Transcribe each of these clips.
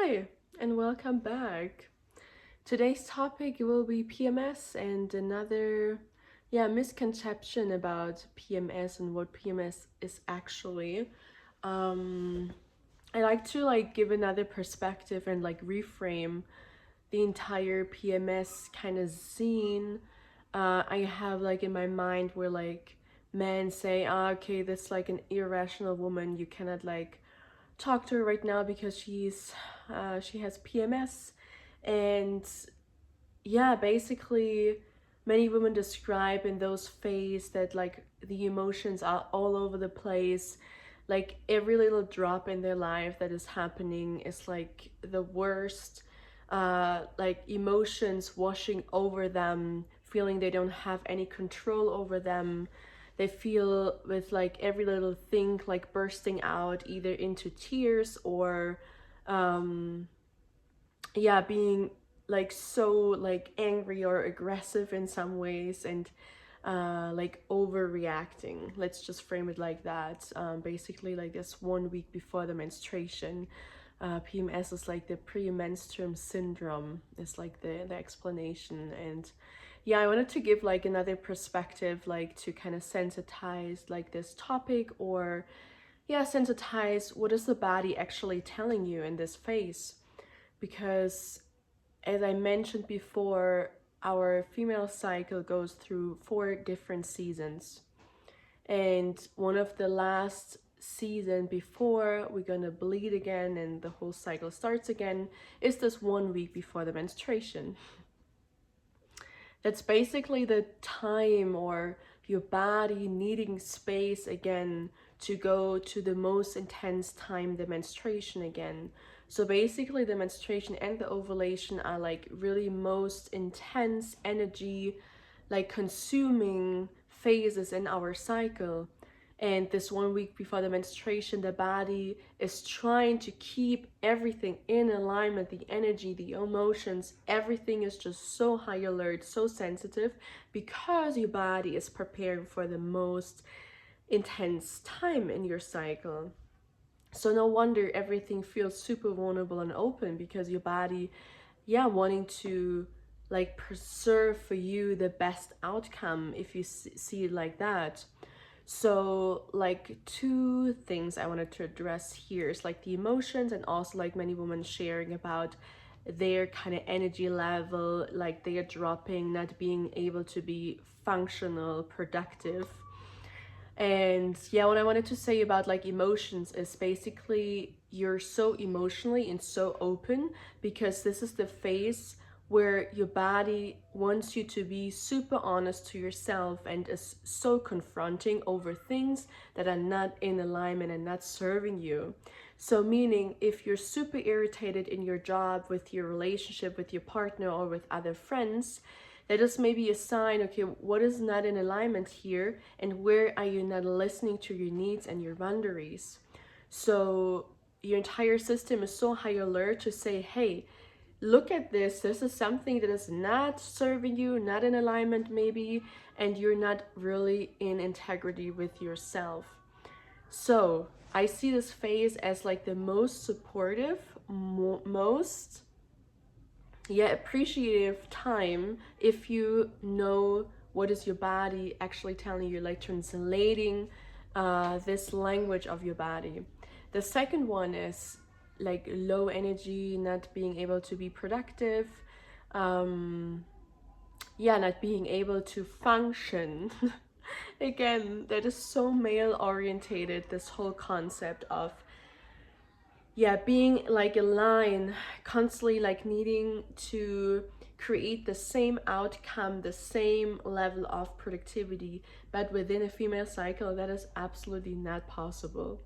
Hi, and welcome back. Today's topic will be PMS and another, misconception about PMS and what PMS is actually. Um, I like to give another perspective and reframe the entire PMS kind of scene. I have in my mind where men say, okay, this an irrational woman. You cannot talk to her right now because she has PMS, and basically many women describe in those phases that the emotions are all over the place. Like every little drop in their life that is happening is the worst. Emotions washing over them, feeling they don't have any control over them. They feel with every little thing bursting out either into tears or being so angry or aggressive in some ways, and overreacting. Let's just frame it like that. Basically this 1 week before the menstruation, PMS is the premenstruum syndrome is the explanation. And I wanted to give another perspective, to kind of sensitize this topic, or sensitize what is the body actually telling you in this phase. Because as I mentioned before, our female cycle goes through 4 different seasons. And one of the last season before we're gonna bleed again and the whole cycle starts again is this 1 week before the menstruation. That's basically the time, or your body needing space again to go to the most intense time, the menstruation again. So basically the menstruation and the ovulation are really most intense energy consuming phases in our cycle. And this 1 week before the menstruation, the body is trying to keep everything in alignment, the energy, the emotions, everything is just so high alert, so sensitive, because your body is preparing for the most intense time in your cycle. So no wonder everything feels super vulnerable and open, because your body, wanting to preserve for you the best outcome, if you see it like that. So 2 things I wanted to address here is the emotions, and also many women sharing about their kind of energy level, they are dropping, not being able to be functional, productive. And what I wanted to say about emotions is basically you're so emotionally and so open, because this is the phase where your body wants you to be super honest to yourself and is so confronting over things that are not in alignment and not serving you. So meaning, if you're super irritated in your job, with your relationship with your partner, or with other friends, that is maybe a sign, okay, what is not in alignment here, and where are you not listening to your needs and your boundaries? So your entire system is so high alert to say, hey, look at this. This is something that is not serving you, not in alignment maybe, and you're not really in integrity with yourself. So I see this phase as the most supportive, most appreciative time, if you know what is your body actually telling you, translating this language of your body. The second one is low energy, not being able to be productive, not being able to function. Again, that is so male orientated, this whole concept of being a line, constantly needing to create the same outcome, the same level of productivity, but within a female cycle that is absolutely not possible.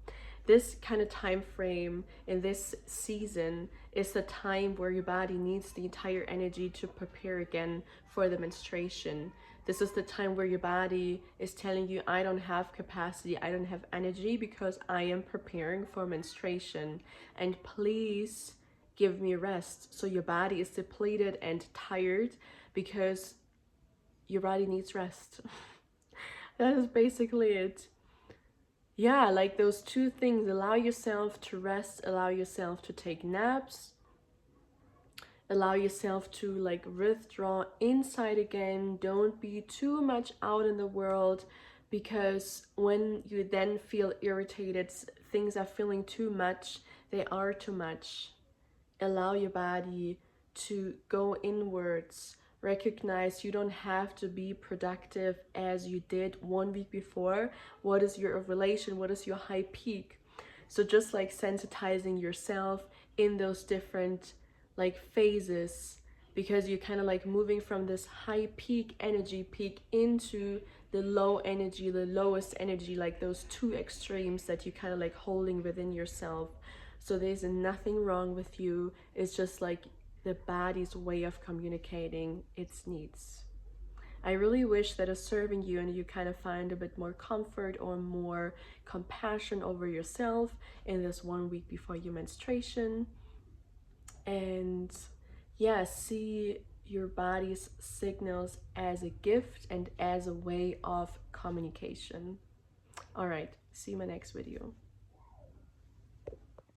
This kind of time frame in this season is the time where your body needs the entire energy to prepare again for the menstruation. This is the time where your body is telling you, I don't have capacity, I don't have energy, because I am preparing for menstruation, and please give me rest. So your body is depleted and tired because your body needs rest. That is basically it. Those 2 things: allow yourself to rest, allow yourself to take naps, Allow yourself to like withdraw inside again. Don't be too much out in the world, because when you then feel irritated, things are feeling too much, they are too much. Allow your body to go inwards. Recognize you don't have to be productive as you did 1 week before. What is your relation? What is your high peak? So just like sensitizing yourself in those different like phases, because you're kind of like moving from this high peak energy peak into the low energy, the lowest energy, like those two extremes that you kind of like holding within yourself. So there's nothing wrong with you. It's just like the body's way of communicating its needs. I really wish that is serving you and you kind of find a bit more comfort or more compassion over yourself in this 1 week before your menstruation. And yeah, see your body's signals as a gift and as a way of communication. All right, see you in my next video.